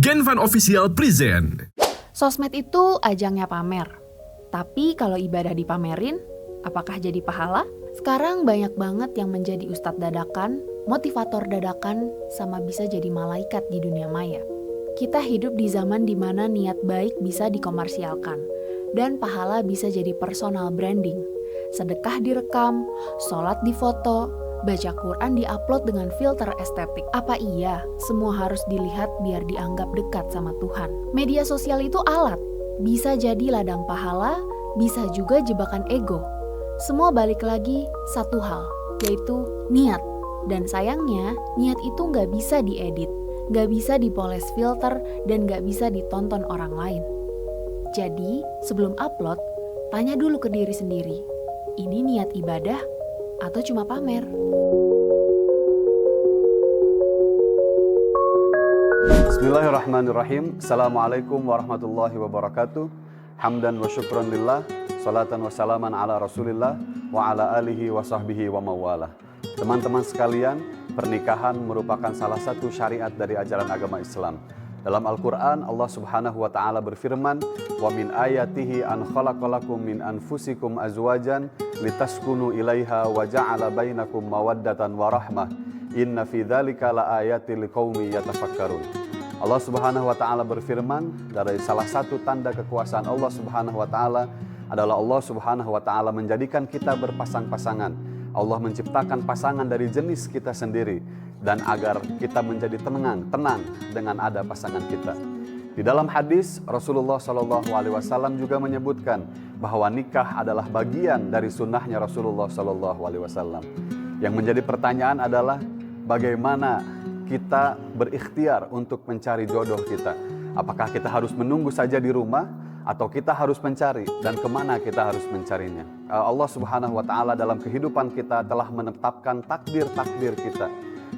Genfan Official Present. Sosmed itu ajangnya pamer. Tapi kalau ibadah dipamerin, apakah jadi pahala? Sekarang banyak banget yang menjadi ustadz dadakan, motivator dadakan, sama bisa jadi malaikat di dunia maya. Kita hidup di zaman dimana niat baik bisa dikomersialkan, dan pahala bisa jadi personal branding. Sedekah direkam, sholat difoto, baca Quran diupload dengan filter estetik. Apa iya semua harus dilihat biar dianggap dekat sama Tuhan? Media sosial itu alat, bisa jadi ladang pahala, bisa juga jebakan ego. Semua balik lagi satu hal, yaitu niat. Dan sayangnya, niat itu nggak bisa diedit, nggak bisa dipoles filter, dan nggak bisa ditonton orang lain. Jadi, sebelum upload, tanya dulu ke diri sendiri, ini niat ibadah atau cuma pamer? Bismillahirrahmanirrahim. Assalamualaikum warahmatullahi wabarakatuh. Hamdan wa syukran lillah, salatan wa salaman ala rasulillah, wa ala alihi wa sahbihi wa mawalah. Teman-teman sekalian, pernikahan merupakan salah satu syariat dari ajaran agama Islam. Dalam Al-Quran, Allah subhanahu wa ta'ala berfirman, wa min ayatihi an khalaqalakum min anfusikum azwajan litaskunu ilaiha wa ja'ala bainakum mawaddatan wa rahmah. Inna fi dzalika la ayatil liqaumi yatafakkarun. Allah subhanahu wa ta'ala berfirman, dari salah satu tanda kekuasaan Allah subhanahu wa ta'ala adalah Allah subhanahu wa ta'ala menjadikan kita berpasang-pasangan. Allah menciptakan pasangan dari jenis kita sendiri, dan agar kita menjadi tenang dengan ada pasangan kita. Di dalam hadis, Rasulullah SAW juga menyebutkan bahwa nikah adalah bagian dari sunnahnya Rasulullah SAW. Yang menjadi pertanyaan adalah bagaimana kita berikhtiar untuk mencari jodoh kita. Apakah kita harus menunggu saja di rumah, atau kita harus mencari, dan kemana kita harus mencarinya? Allah subhanahu wa ta'ala dalam kehidupan kita telah menetapkan takdir-takdir kita.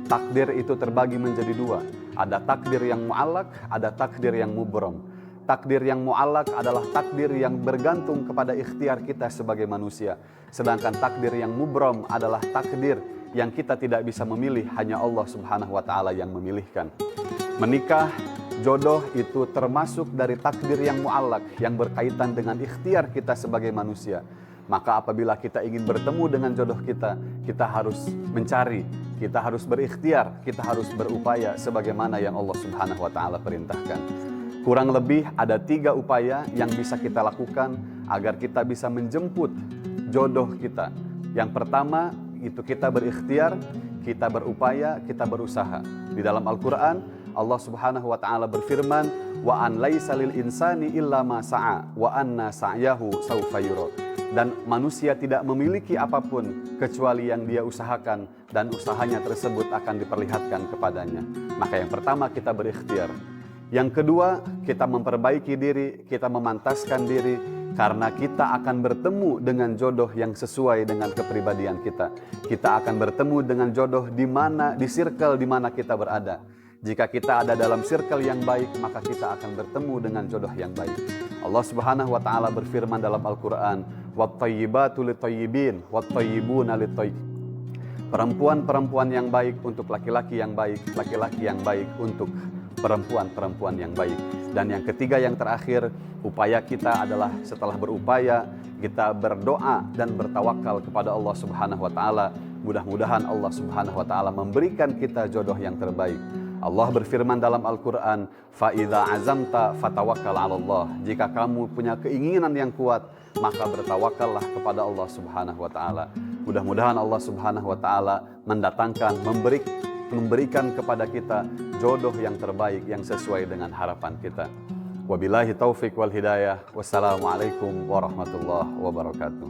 Takdir itu terbagi menjadi dua. Ada takdir yang mu'allak, ada takdir yang mubrom. Takdir yang mu'allak adalah takdir yang bergantung kepada ikhtiar kita sebagai manusia. Sedangkan takdir yang mubrom adalah takdir yang kita tidak bisa memilih, hanya Allah subhanahu wa ta'ala yang memilihkan. Menikah, jodoh itu termasuk dari takdir yang mu'allak, yang berkaitan dengan ikhtiar kita sebagai manusia. Maka apabila kita ingin bertemu dengan jodoh kita, kita harus mencari, kita harus berikhtiar, kita harus berupaya sebagaimana yang Allah subhanahu wa ta'ala perintahkan. Kurang lebih ada 3 upaya yang bisa kita lakukan agar kita bisa menjemput jodoh kita. Yang pertama, itu kita berikhtiar, kita berupaya, kita berusaha. Di dalam Al-Quran, Allah subhanahu wa ta'ala berfirman, wa an laisa lil insani illa ma sa'a wa anna sa'yahu sawfa yura. Dan manusia tidak memiliki apapun kecuali yang dia usahakan, dan usahanya tersebut akan diperlihatkan kepadanya. Maka yang pertama, kita berikhtiar. Yang kedua, kita memperbaiki diri, kita memantaskan diri, karena kita akan bertemu dengan jodoh yang sesuai dengan kepribadian kita. Kita akan bertemu dengan jodoh di circle di mana kita berada. Jika kita ada dalam circle yang baik, maka kita akan bertemu dengan jodoh yang baik. Allah subhanahu wa ta'ala berfirman dalam Al-Quran, wat-tayyibatu lit-tayyibin, wat-tayyibuna lit-tayyibin. Perempuan-perempuan yang baik untuk laki-laki yang baik, laki-laki yang baik untuk perempuan-perempuan yang baik. Dan yang ketiga, yang terakhir, upaya kita adalah setelah berupaya, kita berdoa dan bertawakal kepada Allah subhanahu wa ta'ala. Mudah-mudahan Allah subhanahu wa ta'ala memberikan kita jodoh yang terbaik. Allah berfirman dalam Al-Quran, فَإِذَا عَزَمْتَ فَتَوَكَّلْ عَلَى اللَّهِ. Jika kamu punya keinginan yang kuat, maka bertawakallah kepada Allah subhanahu wa ta'ala. Mudah-mudahan Allah subhanahu wa ta'ala mendatangkan, memberikan kepada kita jodoh yang terbaik yang sesuai dengan harapan kita. Wabillahi taufik wal hidayah. Wassalamualaikum warahmatullahi wabarakatuh.